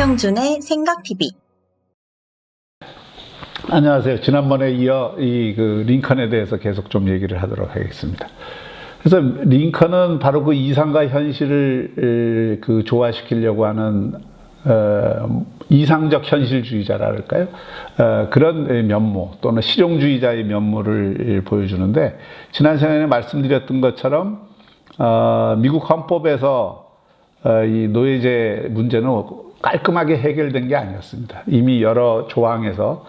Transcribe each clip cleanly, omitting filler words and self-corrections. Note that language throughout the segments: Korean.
박형준의 생각TV. 안녕하세요. 지난번에 이어 링컨에 대해서 계속 좀 얘기를 하도록 하겠습니다. 그래서 링컨은 바로 그 이상과 현실을 조화시키려고 하는 이상적 현실주의자랄까요? 그런 면모 또는 실용주의자의 면모를 보여주는데, 지난 시간에 말씀드렸던 것처럼 미국 헌법에서 이 노예제 문제는 깔끔하게 해결된 게 아니었습니다. 이미 여러 조항에서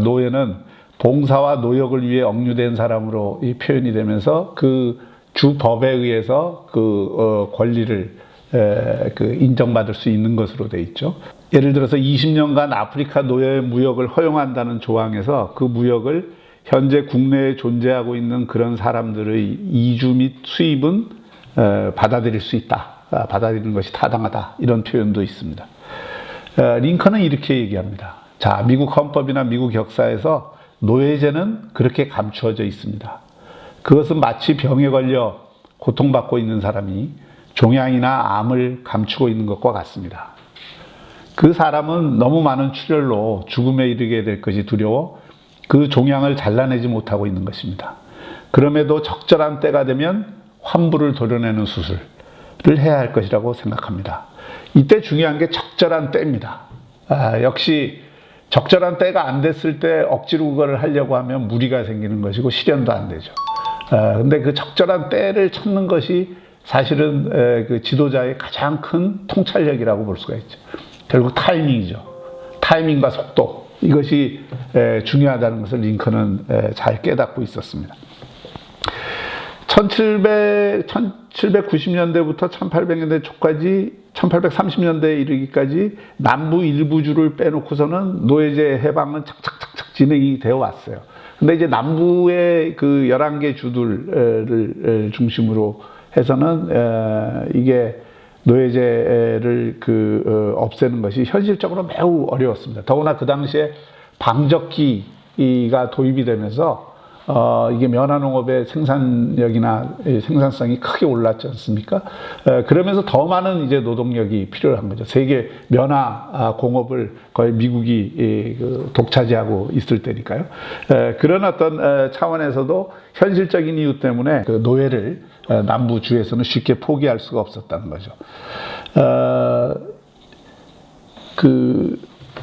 노예는 봉사와 노역을 위해 억류된 사람으로 표현이 되면서 그 주 법에 의해서 권리를 인정받을 수 있는 것으로 돼 있죠. 예를 들어서 20년간 아프리카 노예 무역을 허용한다는 조항에서 그 무역을 현재 국내에 존재하고 있는 그런 사람들의 이주 및 수입은 받아들일 수 있다. 받아들이는 것이 타당하다. 이런 표현도 있습니다. 링컨은 이렇게 얘기합니다. 자, 미국 헌법이나 미국 역사에서 노예제는 그렇게 감추어져 있습니다. 그것은 마치 병에 걸려 고통받고 있는 사람이 종양이나 암을 감추고 있는 것과 같습니다. 그 사람은 너무 많은 출혈로 죽음에 이르게 될 것이 두려워 그 종양을 잘라내지 못하고 있는 것입니다. 그럼에도 적절한 때가 되면 환부를 도려내는 수술을 해야 할 것이라고 생각합니다. 이때 중요한 게 적절한 때입니다. 역시 적절한 때가 안 됐을 때 억지로 그거를 하려고 하면 무리가 생기는 것이고 실현도 안 되죠. 근데 그 적절한 때를 찾는 것이 사실은 그 지도자의 가장 큰 통찰력이라고 볼 수가 있죠. 결국 타이밍이죠. 타이밍과 속도, 이것이 중요하다는 것을 링컨은 잘 깨닫고 있었습니다. 1790년대부터 1800년대 초까지, 1830년대에 이르기까지 남부 일부주를 빼놓고서는 노예제 해방은 착착착착 진행이 되어 왔어요. 근데 이제 남부의 그 11개 주들을 중심으로 해서는 이게 노예제를 없애는 것이 현실적으로 매우 어려웠습니다. 더구나 그 당시에 방적기가 도입이 되면서 이게 면화농업의 생산력이나 생산성이 크게 올랐지 않습니까? 그러면서 더 많은 이제 노동력이 필요한 거죠. 세계 면화 공업을 거의 미국이 독차지하고 있을 때니까요. 그런 어떤 차원에서도 현실적인 이유 때문에 그 노예를 남부주에서는 쉽게 포기할 수가 없었다는 거죠.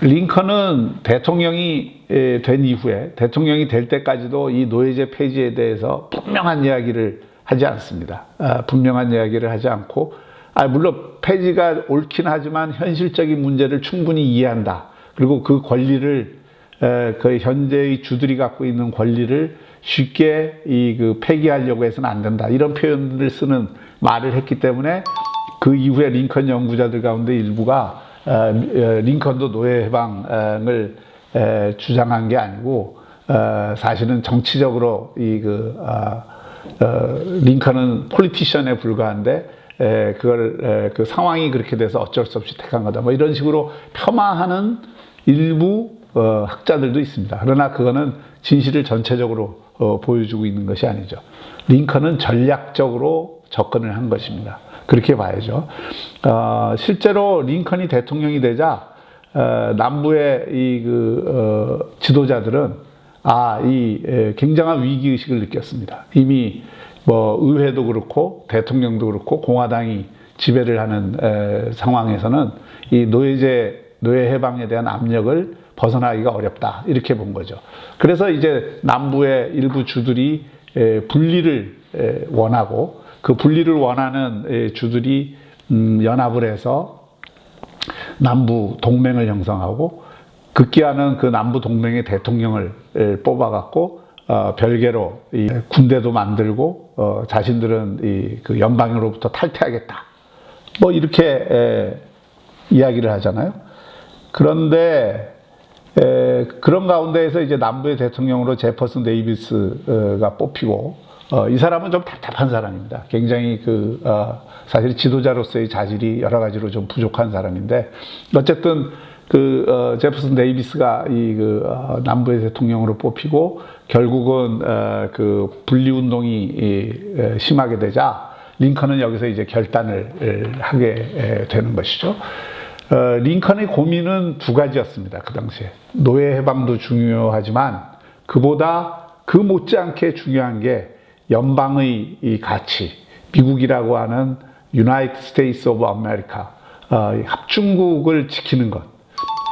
링컨은 대통령이 된 이후에, 대통령이 될 때까지도 이 노예제 폐지에 대해서 분명한 이야기를 하지 않습니다. 분명한 이야기를 하지 않고, 물론 폐지가 옳긴 하지만 현실적인 문제를 충분히 이해한다. 그리고 그 권리를, 그 현재의 주들이 갖고 있는 권리를 쉽게 폐기하려고 해서는 안 된다. 이런 표현들을 쓰는 말을 했기 때문에 그 이후에 링컨 연구자들 가운데 일부가 링컨도 노예 해방을 주장한 게 아니고, 사실은 정치적으로 링컨은 폴리티션에 불과한데 그걸 그 상황이 그렇게 돼서 어쩔 수 없이 택한 거다. 뭐 이런 식으로 폄하하는 일부 학자들도 있습니다. 그러나 그거는 진실을 전체적으로 보여주고 있는 것이 아니죠. 링컨은 전략적으로 접근을 한 것입니다. 그렇게 봐야죠. 실제로 링컨이 대통령이 되자 남부의 지도자들은 굉장한 위기의식을 느꼈습니다. 이미 의회도 그렇고 대통령도 그렇고 공화당이 지배를 하는 상황에서는 이 노예 해방에 대한 압력을 벗어나기가 어렵다, 이렇게 본 거죠. 그래서 이제 남부의 일부 주들이 분리를 원하고, 그 분리를 원하는 주들이 연합을 해서 남부 동맹을 형성하고, 급기야는 그 남부 동맹의 대통령을 뽑아갖고 별개로 이 군대도 만들고 자신들은 그 연방으로부터 탈퇴하겠다. 뭐 이렇게 이야기를 하잖아요. 그런데 그런 가운데에서 이제 남부의 대통령으로 제퍼슨 데이비스가 뽑히고, 이 사람은 좀 답답한 사람입니다. 굉장히 사실 지도자로서의 자질이 여러 가지로 좀 부족한 사람인데, 어쨌든 제퍼슨 데이비스가 남부의 대통령으로 뽑히고, 결국은 분리운동이 심하게 되자 링컨은 여기서 이제 결단을 하게 되는 것이죠. 링컨의 고민은 두 가지였습니다. 그 당시에. 노예 해방도 중요하지만 그보다 그 못지않게 중요한 게 연방의 이 가치, 미국이라고 하는 United States of America, 합중국을 지키는 것,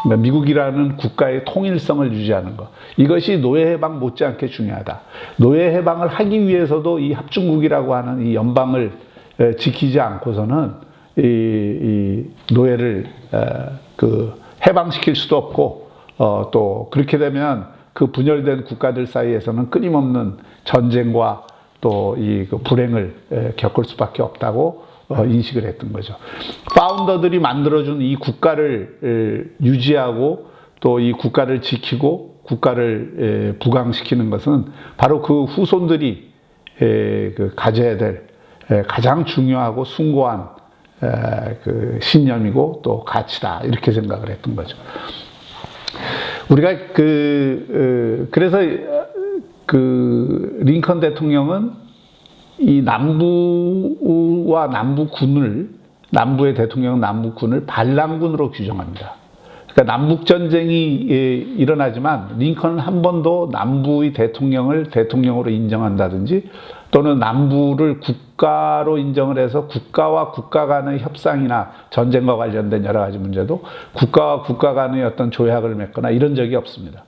그러니까 미국이라는 국가의 통일성을 유지하는 것, 이것이 노예 해방 못지않게 중요하다. 노예 해방을 하기 위해서도 이 합중국이라고 하는 이 연방을 지키지 않고서는 이 노예를 해방시킬 수도 없고, 또 그렇게 되면 그 분열된 국가들 사이에서는 끊임없는 전쟁과 또 이 불행을 겪을 수밖에 없다고 인식을 했던 거죠. 파운더들이 만들어준 이 국가를 유지하고 또 이 국가를 지키고 국가를 부강시키는 것은 바로 그 후손들이 가져야 될 가장 중요하고 숭고한 신념이고 또 가치다, 이렇게 생각을 했던 거죠. 우리가 그래서 링컨 대통령은 이 남부와 남부의 대통령은 남부군을 반란군으로 규정합니다. 그러니까 남북전쟁이 일어나지만 링컨은 한 번도 남부의 대통령을 대통령으로 인정한다든지 또는 남부를 국가로 인정을 해서 국가와 국가 간의 협상이나 전쟁과 관련된 여러 가지 문제도 국가와 국가 간의 어떤 조약을 맺거나 이런 적이 없습니다.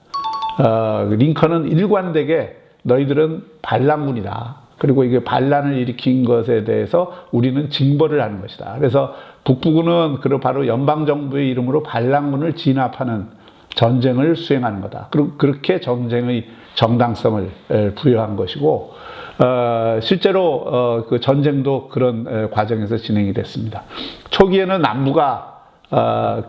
링컨은 일관되게 너희들은 반란군이다. 그리고 이게 반란을 일으킨 것에 대해서 우리는 징벌을 하는 것이다. 그래서 북부군은 바로 연방정부의 이름으로 반란군을 진압하는 전쟁을 수행하는 거다. 그리고 그렇게 전쟁의 정당성을 부여한 것이고, 실제로 그 전쟁도 그런 과정에서 진행이 됐습니다. 초기에는 남부가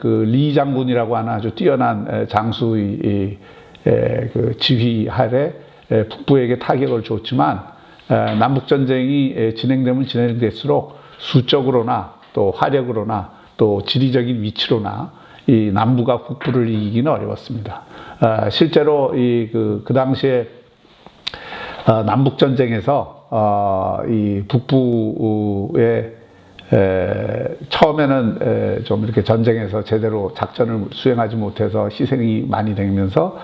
리 장군이라고 하는 아주 뛰어난 장수의 그 지휘 아래 북부에게 타격을 줬지만, 남북전쟁이 진행되면 진행될수록 수적으로나 또 화력으로나 또 지리적인 위치로나 이 남부가 북부를 이기기는 어려웠습니다. 실제로 그 당시에 남북전쟁에서 이 북부에 처음에는 좀 이렇게 전쟁에서 제대로 작전을 수행하지 못해서 희생이 많이 되면서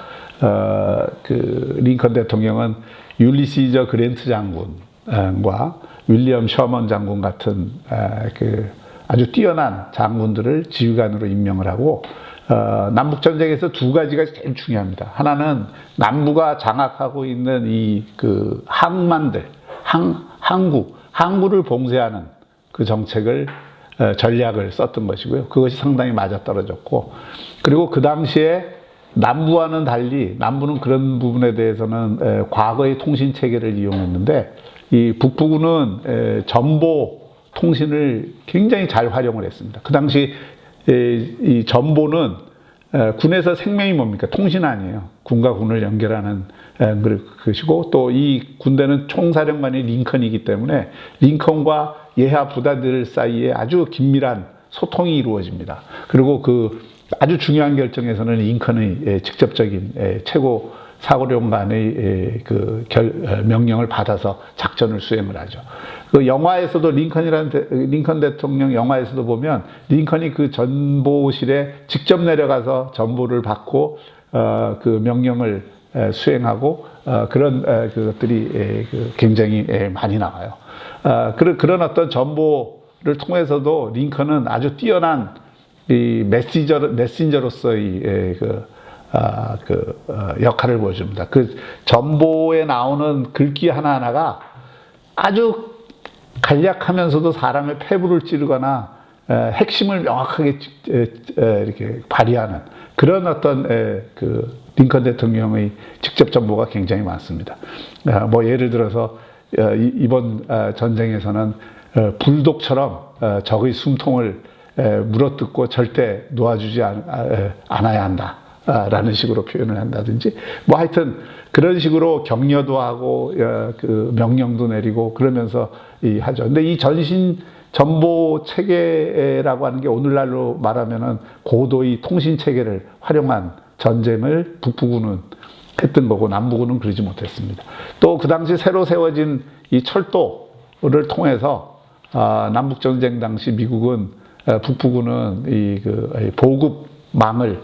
그 링컨 대통령은 율리시저 그랜트 장군과 윌리엄 셔먼 장군 같은 그 아주 뛰어난 장군들을 지휘관으로 임명을 하고, 남북전쟁에서 두 가지가 제일 중요합니다. 하나는 남부가 장악하고 있는 이 그 항만들, 항구를 봉쇄하는 그 정책을, 전략을 썼던 것이고요. 그것이 상당히 맞아떨어졌고, 그리고 그 당시에 남부와는 달리 남부는 그런 부분에 대해서는 과거의 통신 체계를 이용했는데, 이 북부군은 전보 통신을 굉장히 잘 활용을 했습니다. 그 당시 이 전보는 군에서 생명이 뭡니까? 통신 아니에요. 군과 군을 연결하는 것이고, 또 이 군대는 총사령관이 링컨이기 때문에 링컨과 예하 부대들 사이에 아주 긴밀한 소통이 이루어집니다. 그리고 그 아주 중요한 결정에서는 링컨의 직접적인 최고 사령관의 명령을 받아서 작전을 수행을 하죠. 그 영화에서도 링컨 대통령 영화에서도 보면 링컨이 그 전보실에 직접 내려가서 전보를 받고 그 명령을 수행하고 그런 그것들이 굉장히 많이 나와요. 그런 어떤 전보를 통해서도 링컨은 아주 뛰어난 이 메신저로서의 역할을 보여줍니다. 그 전보에 나오는 글귀 하나하나가 아주 간략하면서도 사람의 폐부를 찌르거나 핵심을 명확하게 이렇게 발휘하는 그런 어떤 그 링컨 대통령의 직접 전보가 굉장히 많습니다. 뭐 예를 들어서 이번 전쟁에서는 불독처럼 적의 숨통을 물어뜯고 절대 놓아주지 않아야 한다 라는 식으로 표현을 한다든지, 뭐 하여튼 그런 식으로 격려도 하고 그 명령도 내리고 그러면서 하죠. 근데 이 전보 체계라고 하는 게 오늘날로 말하면은 고도의 통신 체계를 활용한 전쟁을 북부군은 했던 거고, 남부군은 그러지 못했습니다. 또 그 당시 새로 세워진 이 철도를 통해서 남북전쟁 당시 미국은 북부군은 이 보급망을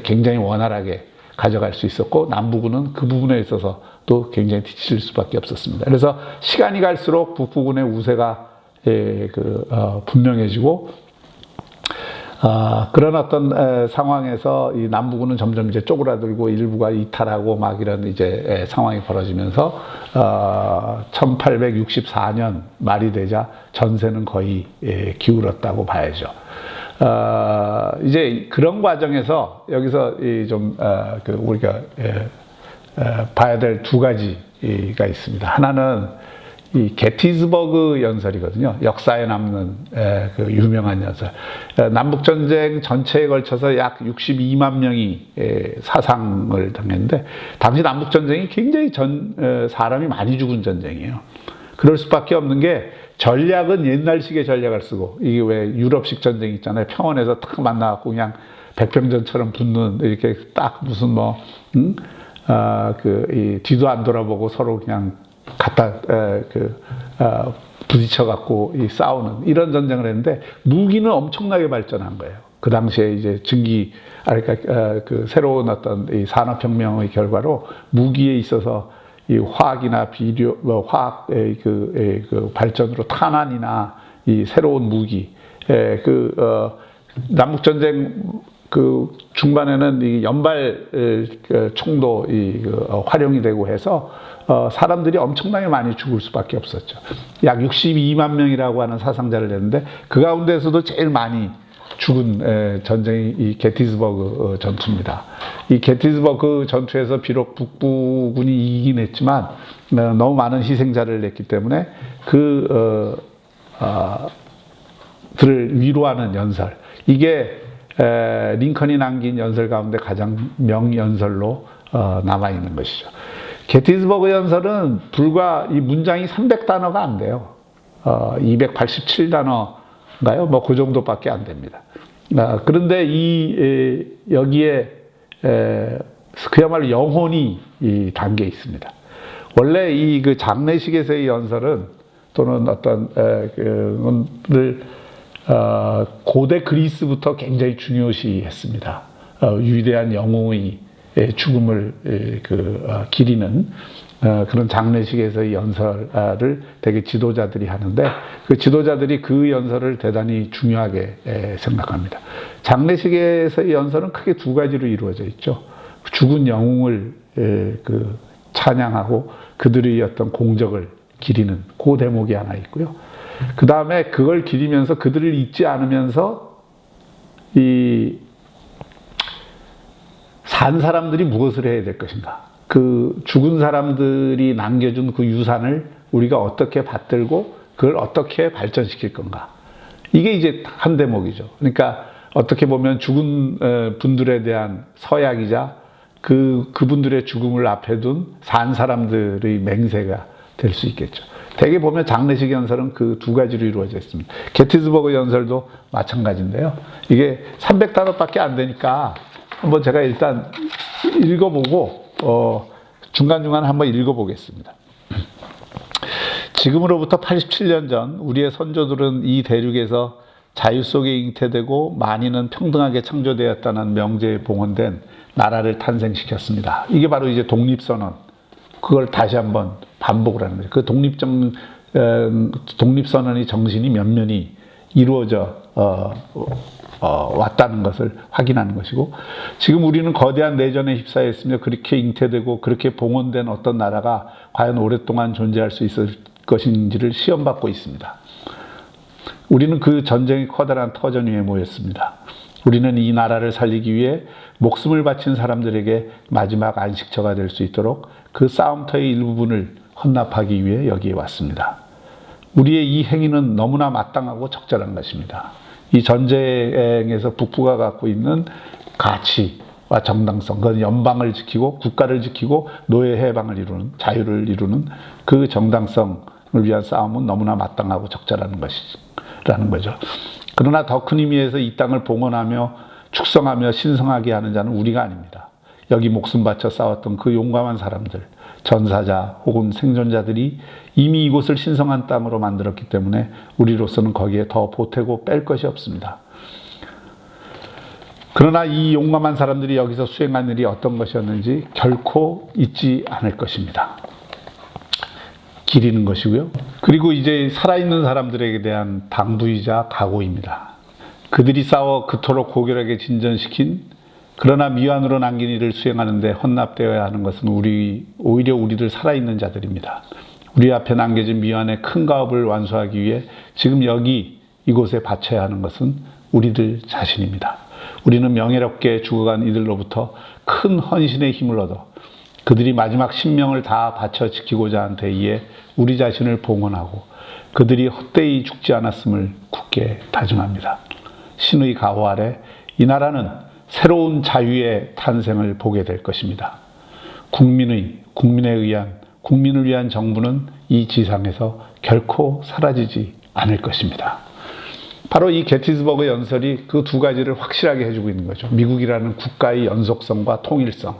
굉장히 원활하게 가져갈 수 있었고, 남부군은 그 부분에 있어서 또 굉장히 뒤처질 수밖에 없었습니다. 그래서 시간이 갈수록 북부군의 우세가 분명해지고, 그런 어떤 상황에서 이 남부군은 점점 이제 쪼그라들고 일부가 이탈하고 막 이런 이제 상황이 벌어지면서 1864년 말이 되자 전세는 거의 기울었다고 봐야죠. 이제 그런 과정에서 여기서 우리가 봐야 될 두 가지가 있습니다. 하나는 이 게티즈버그 연설이거든요. 역사에 남는 그 유명한 연설. 남북전쟁 전체에 걸쳐서 약 62만 명이 사상을 당했는데, 당시 남북전쟁이 굉장히 사람이 많이 죽은 전쟁이에요. 그럴 수밖에 없는 게, 전략은 옛날식의 전략을 쓰고, 이게 왜 유럽식 전쟁 있잖아요. 평원에서 딱 만나갖고 그냥 백병전처럼 붙는, 이렇게 딱 무슨 뒤도 안 돌아보고 서로 그냥 갖다 부딪혀갖고 싸우는 이런 전쟁을 했는데, 무기는 엄청나게 발전한 거예요. 그 당시에 이제 그 새로운 어떤 이 산업혁명의 결과로 무기에 있어서 이 화학이나 비료, 화학의 그 발전으로 탄환이나 이 새로운 무기, 남북전쟁 중반에는 이 연발 총도 활용이 되고 해서 사람들이 엄청나게 많이 죽을 수밖에 없었죠. 약 62만 명이라고 하는 사상자를 냈는데, 그 가운데서도 제일 많이 죽은 전쟁이 이 게티즈버그 전투입니다. 이 게티즈버그 전투에서 비록 북부군이 이기긴 했지만 너무 많은 희생자를 냈기 때문에 들을 위로하는 연설, 이게 링컨이 남긴 연설 가운데 가장 명연설로 남아있는 것이죠. 게티즈버그 연설은 불과 이 문장이 300단어가 안 돼요. 287단어인가요? 뭐 그 정도밖에 안 됩니다. 그런데 여기에 그야말로 영혼이 담겨 있습니다. 원래 그 장례식에서의 연설은, 또는 어떤 고대 그리스부터 굉장히 중요시했습니다. 위대한 영웅의 죽음을 기리는 그런 장례식에서의 연설을 되게 지도자들이 하는데, 그 지도자들이 그 연설을 대단히 중요하게 생각합니다. 장례식에서의 연설은 크게 두 가지로 이루어져 있죠. 죽은 영웅을 찬양하고 그들의 어떤 공적을 기리는 그 대목이 하나 있고요. 그 다음에 그걸 기리면서 그들을 잊지 않으면서 산 사람들이 무엇을 해야 될 것인가, 그 죽은 사람들이 남겨준 그 유산을 우리가 어떻게 받들고 그걸 어떻게 발전시킬 건가, 이게 이제 한 대목이죠. 그러니까 어떻게 보면 죽은 분들에 대한 서약이자 그분들의 죽음을 앞에 둔 산 사람들의 맹세가 될 수 있겠죠. 대개 보면 장례식 연설은 그 두 가지로 이루어져 있습니다. 게티즈버그 연설도 마찬가지인데요. 이게 300단어밖에 안 되니까 한번 제가 일단 읽어보고 중간중간 한번 읽어보겠습니다. 지금으로부터 87년 전 우리의 선조들은 이 대륙에서 자유 속에 잉태되고 만인은 평등하게 창조되었다는 명제에 봉헌된 나라를 탄생시켰습니다. 이게 바로 이제 독립선언. 그걸 다시 한번 반복을 하는 거죠. 그 독립선언의 정신이 면면히 이루어져 왔다는 것을 확인하는 것이고, 지금 우리는 거대한 내전에 휩싸였으며 그렇게 잉태되고 그렇게 봉헌된 어떤 나라가 과연 오랫동안 존재할 수 있을 것인지를 시험받고 있습니다. 우리는 그 전쟁의 커다란 터전 위에 모였습니다. 우리는 이 나라를 살리기 위해 목숨을 바친 사람들에게 마지막 안식처가 될 수 있도록 그 싸움터의 일부분을 헌납하기 위해 여기에 왔습니다. 우리의 이 행위는 너무나 마땅하고 적절한 것입니다. 이 전쟁에서 북부가 갖고 있는 가치와 정당성, 그건 연방을 지키고 국가를 지키고 노예 해방을 이루는, 자유를 이루는 그 정당성을 위한 싸움은 너무나 마땅하고 적절한 것이라는 거죠. 그러나 더 큰 의미에서 이 땅을 봉헌하며 축성하며 신성하게 하는 자는 우리가 아닙니다. 여기 목숨 바쳐 싸웠던 그 용감한 사람들, 전사자 혹은 생존자들이 이미 이곳을 신성한 땅으로 만들었기 때문에 우리로서는 거기에 더 보태고 뺄 것이 없습니다. 그러나 이 용감한 사람들이 여기서 수행한 일이 어떤 것이었는지 결코 잊지 않을 것입니다. 기리는 것이고요. 그리고 이제 살아있는 사람들에게 대한 당부이자 각오입니다. 그들이 싸워 그토록 고결하게 진전시킨 그러나 미완으로 남긴 일을 수행하는 데 헌납되어야 하는 것은 오히려 우리들 살아있는 자들입니다. 우리 앞에 남겨진 미완의 큰 가업을 완수하기 위해 지금 이곳에 바쳐야 하는 것은 우리들 자신입니다. 우리는 명예롭게 죽어간 이들로부터 큰 헌신의 힘을 얻어 그들이 마지막 신명을 다 바쳐 지키고자 한 대의에 우리 자신을 봉헌하고 그들이 헛되이 죽지 않았음을 굳게 다짐합니다. 신의 가호 아래 이 나라는 새로운 자유의 탄생을 보게 될 것입니다. 국민을 위한 정부는 이 지상에서 결코 사라지지 않을 것입니다. 바로 이 게티스버그 연설이 그 두 가지를 확실하게 해주고 있는 거죠. 미국이라는 국가의 연속성과 통일성,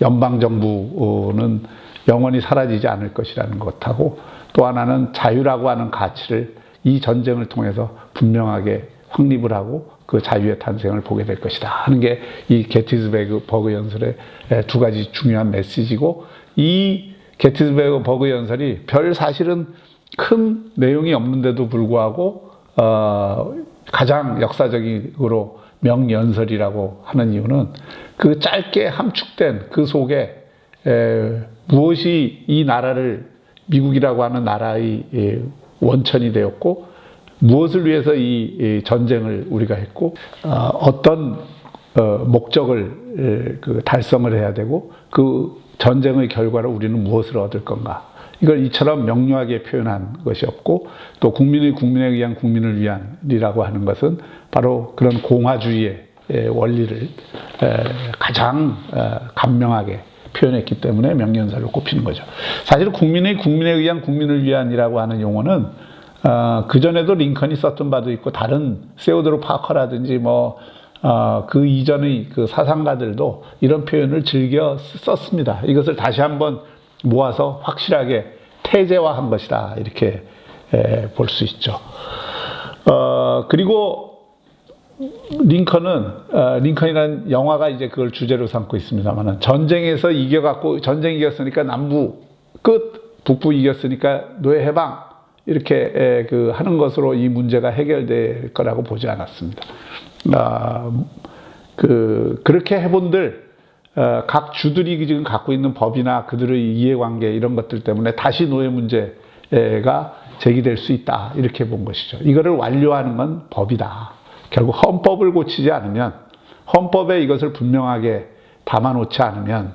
연방정부는 영원히 사라지지 않을 것이라는 것하고 또 하나는 자유라고 하는 가치를 이 전쟁을 통해서 분명하게 확립을 하고 그 자유의 탄생을 보게 될 것이다 하는 게 이 게티스버그 연설의 두 가지 중요한 메시지고, 이 게티스버그 연설이 별 사실은 큰 내용이 없는데도 불구하고 가장 역사적으로 명연설이라고 하는 이유는 그 짧게 함축된 그 속에 무엇이 이 나라를, 미국이라고 하는 나라의 원천이 되었고 무엇을 위해서 이 전쟁을 우리가 했고 어떤 목적을 달성을 해야 되고 그 전쟁의 결과로 우리는 무엇을 얻을 건가, 이걸 이처럼 명료하게 표현한 것이 없고, 또 국민에 의한 국민을 위한이라고 하는 것은 바로 그런 공화주의의 원리를 가장 간명하게 표현했기 때문에 명연설로 꼽히는 거죠. 사실 국민에 의한 국민을 위한이라고 하는 용어는 그전에도 링컨이 썼던 바도 있고 다른 세오도르 파커라든지 그 이전의 그 사상가들도 이런 표현을 즐겨 썼습니다. 이것을 다시 한번 모아서 확실하게 태제화한 것이다, 이렇게 볼 수 있죠. 그리고 링컨이라는 영화가 이제 그걸 주제로 삼고 있습니다만은, 전쟁에서 전쟁 이겼으니까 남부 끝, 북부 이겼으니까 노예 해방, 이렇게 하는 것으로 이 문제가 해결될 거라고 보지 않았습니다. 그렇게 해본들 각 주들이 지금 갖고 있는 법이나 그들의 이해관계 이런 것들 때문에 다시 노예 문제가 제기될 수 있다, 이렇게 본 것이죠. 이거를 완료하는 건 법이다. 결국 헌법을 고치지 않으면, 헌법에 이것을 분명하게 담아놓지 않으면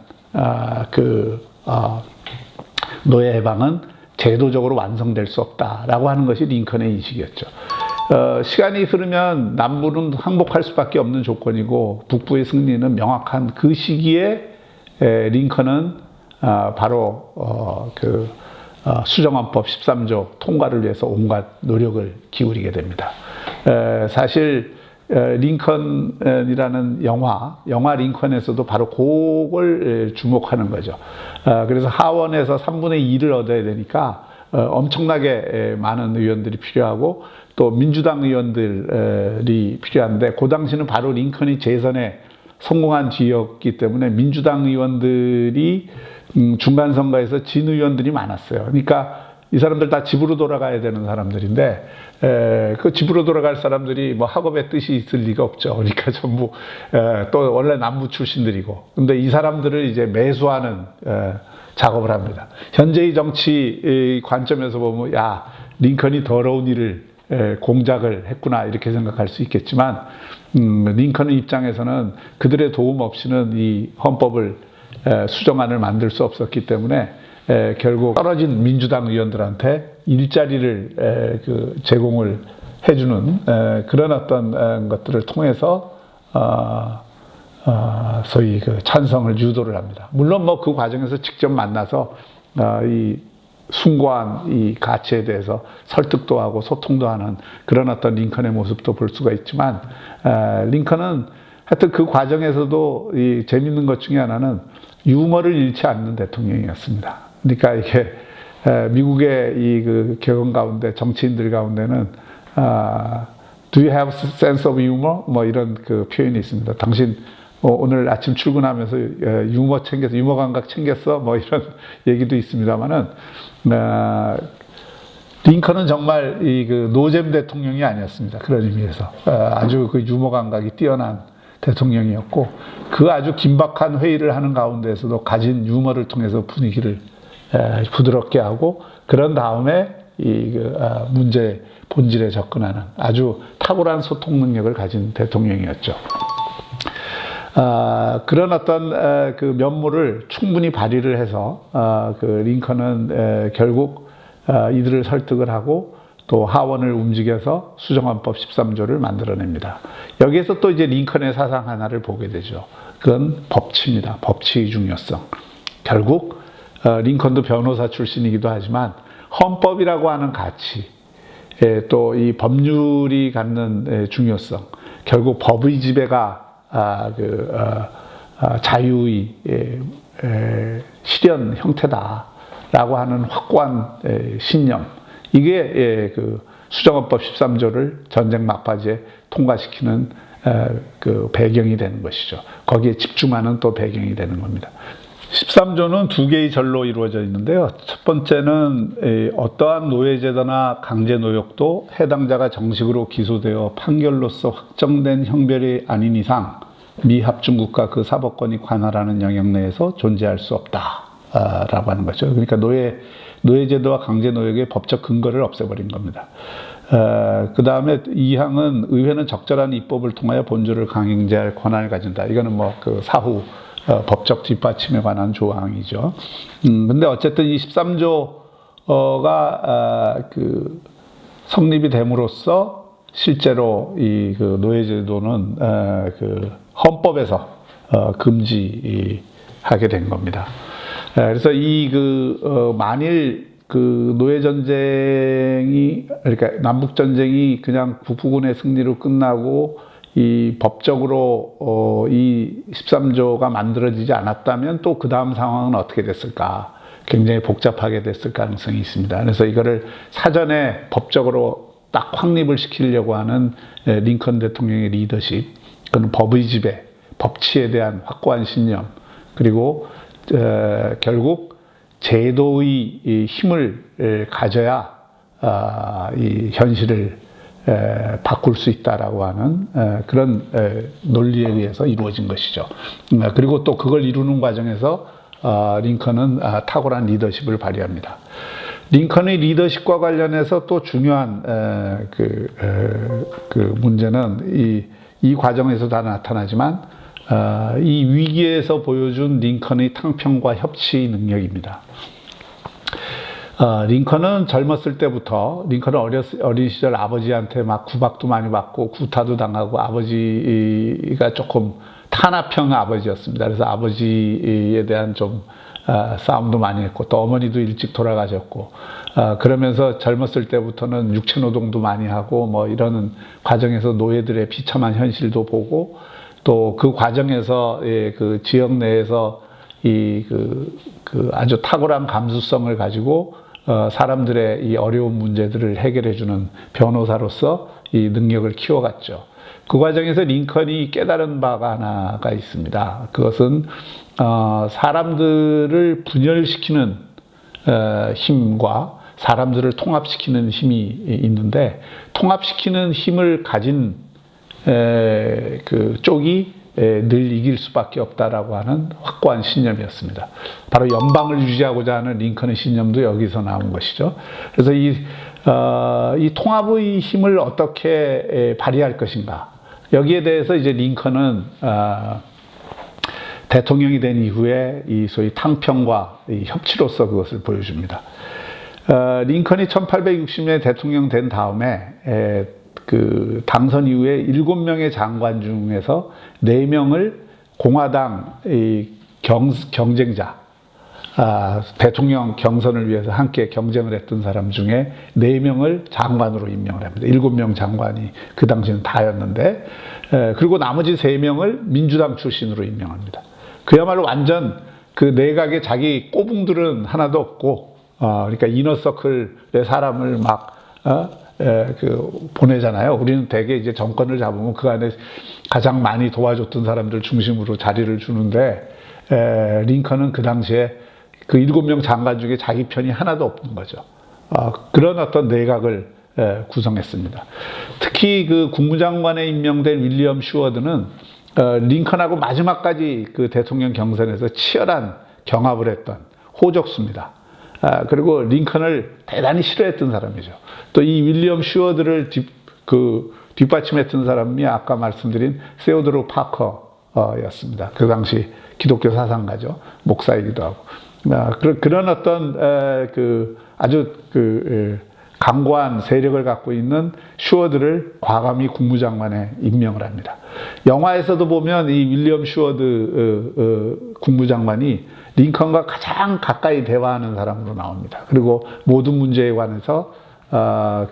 노예 해방은 제도적으로 완성될 수 없다라고 하는 것이 링컨의 인식이었죠. 시간이 흐르면 남부는 항복할 수밖에 없는 조건이고 북부의 승리는 명확한 그 시기에 링컨은 바로 수정헌법 13조 통과를 위해서 온갖 노력을 기울이게 됩니다. 사실 링컨이라는 영화 링컨에서도 바로 그걸 주목하는 거죠. 그래서 하원에서 3분의 2를 얻어야 되니까 엄청나게 많은 의원들이 필요하고 또 민주당 의원들이 필요한데, 그 당시는 바로 링컨이 재선에 성공한 뒤였기 때문에 민주당 의원들이 중간 선거에서 진 의원들이 많았어요. 그러니까 이 사람들 다 집으로 돌아가야 되는 사람들인데, 그 집으로 돌아갈 사람들이 학업의 뜻이 있을 리가 없죠. 그러니까 전부 또 원래 남부 출신들이고, 근데 이 사람들을 이제 매수하는 작업을 합니다. 현재의 정치 관점에서 보면 링컨이 더러운 일을 공작을 했구나, 이렇게 생각할 수 있겠지만, 링컨의 입장에서는 그들의 도움 없이는 이 헌법을 수정안을 만들 수 없었기 때문에 결국 떨어진 민주당 의원들한테 일자리를 제공을 해주는 그런 어떤 것들을 통해서 소위 찬성을 유도를 합니다. 물론 그 과정에서 직접 만나서 이 숭고한 이 가치에 대해서 설득도 하고 소통도 하는 그런 어떤 링컨의 모습도 볼 수가 있지만, 링컨은 하여튼 그 과정에서도 이 재밌는 것 중에 하나는 유머를 잃지 않는 대통령이었습니다. 그러니까 이게 미국의 이 그 경영 가운데 정치인들 가운데는 Do you have sense of humor? 뭐 이런 그 표현이 있습니다. 당신 오늘 아침 출근하면서 유머 감각 챙겼어? 뭐 이런 얘기도 있습니다만은 링컨은 정말 이 그 노잼 대통령이 아니었습니다. 그런 의미에서 아주 그 유머 감각이 뛰어난 대통령이었고 그 아주 긴박한 회의를 하는 가운데에서도 가진 유머를 통해서 분위기를 부드럽게 하고 그런 다음에 이 문제 본질에 접근하는 아주 탁월한 소통 능력을 가진 대통령이었죠. 그런 어떤 그 면모를 충분히 발휘를 해서 그 링컨은 결국 이들을 설득을 하고 또 하원을 움직여서 수정헌법 13조를 만들어냅니다. 여기에서 또 이제 링컨의 사상 하나를 보게 되죠. 그건 법치입니다. 법치의 중요성. 결국 링컨도 변호사 출신이기도 하지만 헌법이라고 하는 가치, 또 이 법률이 갖는 중요성, 결국 법의 지배가 자유의 실현 형태다라고 하는 확고한 신념, 이게 그 수정헌법 13조를 전쟁 막바지에 통과시키는 그 배경이 되는 것이죠. 거기에 집중하는 또 배경이 되는 겁니다. 13조는 두 개의 절로 이루어져 있는데요. 첫 번째는 어떠한 노예제도나 강제노역도 해당자가 정식으로 기소되어 판결로서 확정된 형벌이 아닌 이상 미합중국가 그 사법권이 관할하는 영역 내에서 존재할 수 없다라고 하는 거죠. 그러니까 노예제도와 강제노역의 법적 근거를 없애버린 겁니다. 그 다음에 2항은 의회는 적절한 입법을 통하여 본조를 강행제할 권한을 가진다. 이거는 뭐 그 사후 법적 뒷받침에 관한 조항이죠. 근데 어쨌든 이 13조가 그 성립이 됨으로써 실제로 이 그 노예제도는 그 헌법에서 금지하게 된 겁니다. 그래서 이 그 만일 그 노예 전쟁이 그러니까 남북 전쟁이 그냥 북부군의 승리로 끝나고 이 법적으로 이 13조가 만들어지지 않았다면 또 그 다음 상황은 어떻게 됐을까? 굉장히 복잡하게 됐을 가능성이 있습니다. 그래서 이거를 사전에 법적으로 딱 확립을 시키려고 하는 링컨 대통령의 리더십, 그건 법의 지배, 법치에 대한 확고한 신념, 그리고 결국 제도의 힘을 가져야 이 현실을 바꿀 수 있다라고 하는 그런 논리에 의해서 이루어진 것이죠. 그리고 또 그걸 이루는 과정에서 링컨은 탁월한 리더십을 발휘합니다. 링컨의 리더십과 관련해서 또 중요한 그 문제는 이 과정에서 다 나타나지만 이 위기에서 보여준 링컨의 탕평과 협치 능력입니다. 링컨은 젊었을 때부터, 링컨은 어린 시절 아버지한테 막 구박도 많이 받고 구타도 당하고 아버지가 조금 탄압형 아버지였습니다. 그래서 아버지에 대한 좀 싸움도 많이 했고 또 어머니도 일찍 돌아가셨고 그러면서 젊었을 때부터는 육체노동도 많이 하고 뭐 이러는 과정에서 노예들의 비참한 현실도 보고 또 그 과정에서 그 지역 내에서 그 아주 탁월한 감수성을 가지고 사람들의 이 어려운 문제들을 해결해주는 변호사로서 이 능력을 키워갔죠. 그 과정에서 링컨이 깨달은 바가 하나가 있습니다. 그것은 사람들을 분열시키는 힘과 사람들을 통합시키는 힘이 있는데 통합시키는 힘을 가진 그 쪽이 늘 이길 수밖에 없다라고 하는 확고한 신념이었습니다. 바로 연방을 유지하고자 하는 링컨의 신념도 여기서 나온 것이죠. 그래서 이 통합의 힘을 어떻게 발휘할 것인가. 여기에 대해서 이제 링컨은 대통령이 된 이후에 이 소위 탕평과 이 협치로서 그것을 보여줍니다. 링컨이 1860년에 대통령 된 다음에 그 당선 이후에 7명의 장관 중에서 4명을 공화당 경쟁자 대통령 경선을 위해서 함께 경쟁을 했던 사람 중에 4명을 장관으로 임명을 합니다. 7명 장관이 그 당시는 다였는데, 그리고 나머지 3명을 민주당 출신으로 임명합니다. 그야말로 완전 그 내각에 자기 꼬붕들은 하나도 없고, 그러니까 이너서클의 사람을 막, 보내잖아요. 우리는 대개 이제 정권을 잡으면 그 안에 가장 많이 도와줬던 사람들 중심으로 자리를 주는데, 링컨은 그 당시에 그 7명 장관 중에 자기 편이 하나도 없는 거죠. 그런 어떤 내각을 구성했습니다. 특히 그 국무장관에 임명된 윌리엄 슈워드는 링컨하고 마지막까지 그 대통령 경선에서 치열한 경합을 했던 호적수입니다. 그리고 링컨을 대단히 싫어했던 사람이죠. 또 이 윌리엄 슈워드를 뒷받침했던 사람이 아까 말씀드린 세오도르 파커였습니다. 그 당시 기독교 사상가죠. 목사이기도 하고. 그런 어떤 아주 강고한 세력을 갖고 있는 슈워드를 과감히 국무장관에 임명을 합니다. 영화에서도 보면 이 윌리엄 슈워드 국무장관이 링컨과 가장 가까이 대화하는 사람으로 나옵니다. 그리고 모든 문제에 관해서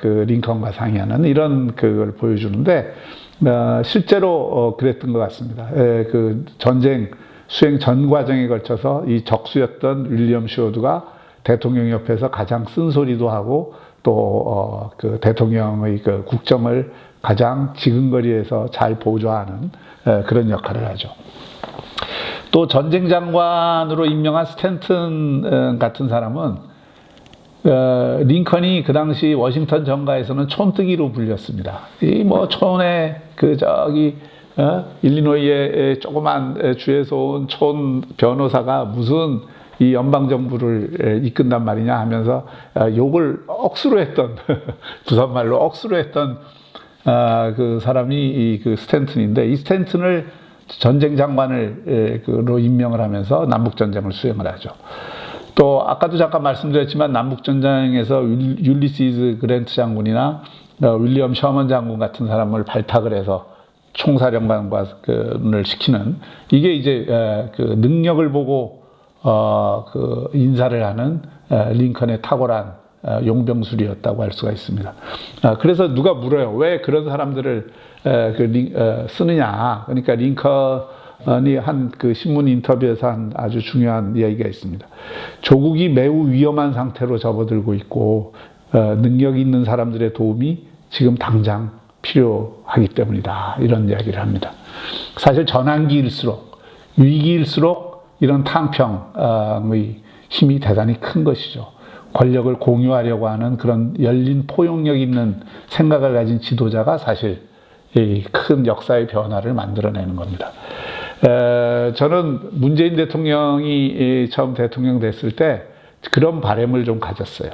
링컨과 상의하는 이런 그걸 보여주는데, 실제로 그랬던 것 같습니다. 그 전쟁 수행 전 과정에 걸쳐서 이 적수였던 윌리엄 슈워드가 대통령 옆에서 가장 쓴소리도 하고 또 그 대통령의 그 국정을 가장 지근거리에서 잘 보좌하는 그런 역할을 하죠. 또 전쟁 장관으로 임명한 스탠튼 같은 사람은 링컨이 그 당시 워싱턴 정가에서는 촌뜨기로 불렸습니다. 이 뭐 촌에 일리노이의 조그만 주에서 온 촌 변호사가 무슨 이 연방정부를 이끈단 말이냐 하면서 욕을 억수로 했던, 부산말로 억수로 했던 그 사람이 그 스탠튼인데, 이 스탠튼을 전쟁 장관으로 임명을 하면서 남북전쟁을 수행을 하죠. 또 아까도 잠깐 말씀드렸지만 남북전쟁에서 율리시즈 그랜트 장군이나 윌리엄 셔먼 장군 같은 사람을 발탁을 해서 총사령관을 시키는, 이게 이제 그 능력을 보고 그 인사를 하는 링컨의 탁월한 용병술이었다고 할 수가 있습니다. 그래서 누가 물어요. 왜 그런 사람들을 쓰느냐. 그러니까 링컨이 한 그 신문 인터뷰에서 한 아주 중요한 이야기가 있습니다. 조국이 매우 위험한 상태로 접어들고 있고 능력 있는 사람들의 도움이 지금 당장 필요하기 때문이다. 이런 이야기를 합니다. 사실 전환기일수록, 위기일수록 이런 탕평의 힘이 대단히 큰 것이죠. 권력을 공유하려고 하는 그런 열린 포용력 있는 생각을 가진 지도자가 사실 큰 역사의 변화를 만들어내는 겁니다. 저는 문재인 대통령이 처음 대통령 됐을 때 그런 바람을 좀 가졌어요.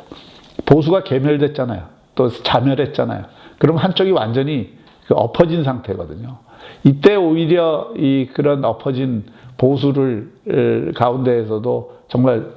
보수가 괴멸됐잖아요. 또 자멸했잖아요. 그럼 한쪽이 완전히 엎어진 상태거든요. 이때 오히려 그런 엎어진 보수를 가운데에서도 정말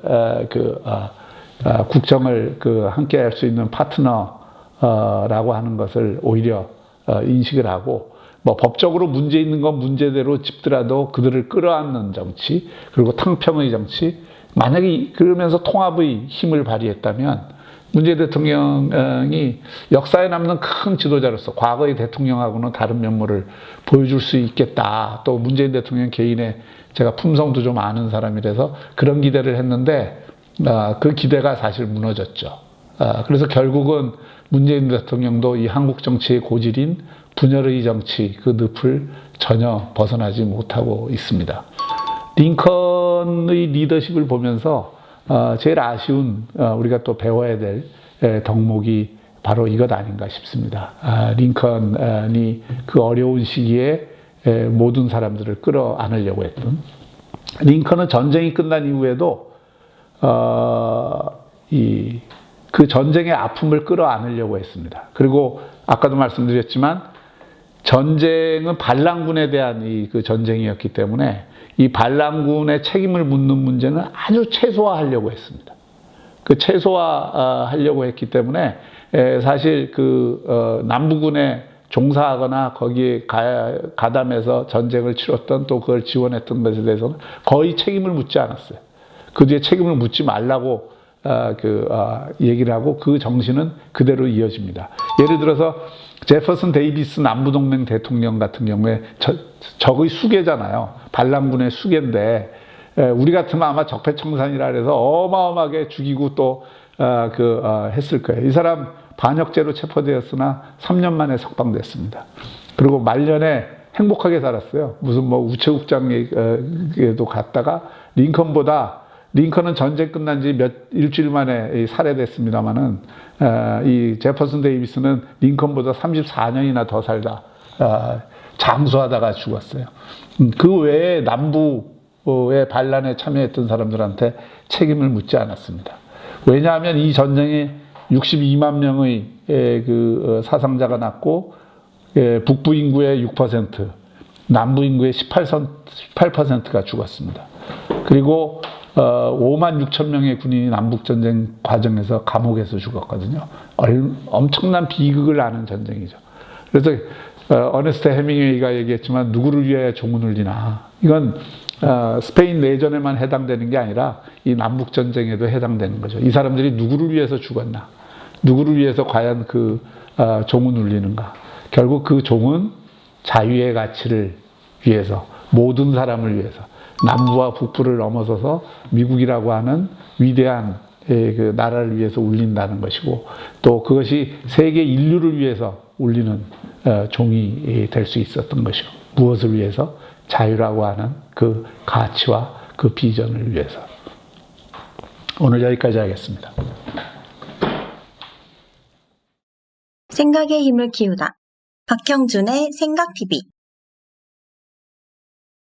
국정을 함께 할 수 있는 파트너라고 하는 것을 오히려 인식을 하고, 뭐 법적으로 문제 있는 건 문제대로 짚더라도 그들을 끌어안는 정치, 그리고 탕평의 정치, 만약에 그러면서 통합의 힘을 발휘했다면 문재인 대통령이 역사에 남는 큰 지도자로서 과거의 대통령하고는 다른 면모를 보여줄 수 있겠다. 또 문재인 대통령 개인의 제가 품성도 좀 아는 사람이라서 그런 기대를 했는데 그 기대가 사실 무너졌죠. 그래서 결국은 문재인 대통령도 이 한국 정치의 고질인 분열의 정치 그 늪을 전혀 벗어나지 못하고 있습니다. 링컨의 리더십을 보면서 제일 아쉬운 우리가 또 배워야 될 덕목이 바로 이것 아닌가 싶습니다. 링컨이 그 어려운 시기에 모든 사람들을 끌어안으려고 했던, 링컨은 전쟁이 끝난 이후에도 그 전쟁의 아픔을 끌어안으려고 했습니다. 그리고 아까도 말씀드렸지만 전쟁은 반란군에 대한 그 전쟁이었기 때문에 이 반란군의 책임을 묻는 문제는 아주 최소화하려고 했습니다. 그 최소화하려고 했기 때문에 사실 남부군에 종사하거나 거기에 가담해서 전쟁을 치렀던 또 그걸 지원했던 것에 대해서는 거의 책임을 묻지 않았어요. 그 뒤에 책임을 묻지 말라고 얘기를 하고 그 정신은 그대로 이어집니다. 예를 들어서 제퍼슨 데이비스 남부동맹 대통령 같은 경우에 적의 수괴잖아요. 반란군의 수괴인데 우리 같으면 아마 적폐청산이라 해서 어마어마하게 죽이고 또 했을 거예요. 이 사람 반역죄로 체포되었으나 3년 만에 석방됐습니다. 그리고 말년에 행복하게 살았어요. 무슨 뭐 우체국장에도 갔다가 링컨은 전쟁 끝난 지 일주일 만에 살해됐습니다만은 이 제퍼슨 데이비스는 링컨보다 34년이나 더 살다 장수하다가 죽었어요. 그 외에 남부의 반란에 참여했던 사람들한테 책임을 묻지 않았습니다. 왜냐하면 이 전쟁에 62만 명의 사상자가 났고 북부 인구의 6%, 남부 인구의 18%가 죽었습니다. 그리고 5만 6천 명의 군인이 남북전쟁 과정에서 감옥에서 죽었거든요. 엄청난 비극을 아는 전쟁이죠. 그래서 어네스트 해밍웨이가 얘기했지만 누구를 위하여 종을 울리나. 이건 스페인 내전에만 해당되는 게 아니라 이 남북전쟁에도 해당되는 거죠. 이 사람들이 누구를 위해서 죽었나. 누구를 위해서 과연 종은 울리는가. 결국 그 종은 자유의 가치를 위해서, 모든 사람을 위해서, 남부와 북부를 넘어서서 미국이라고 하는 위대한 나라를 위해서 울린다는 것이고, 또 그것이 세계 인류를 위해서 울리는 종이 될 수 있었던 것이고, 무엇을 위해서? 자유라고 하는 그 가치와 그 비전을 위해서. 오늘 여기까지 하겠습니다. 생각의 힘을 키우다. 박형준의 생각TV.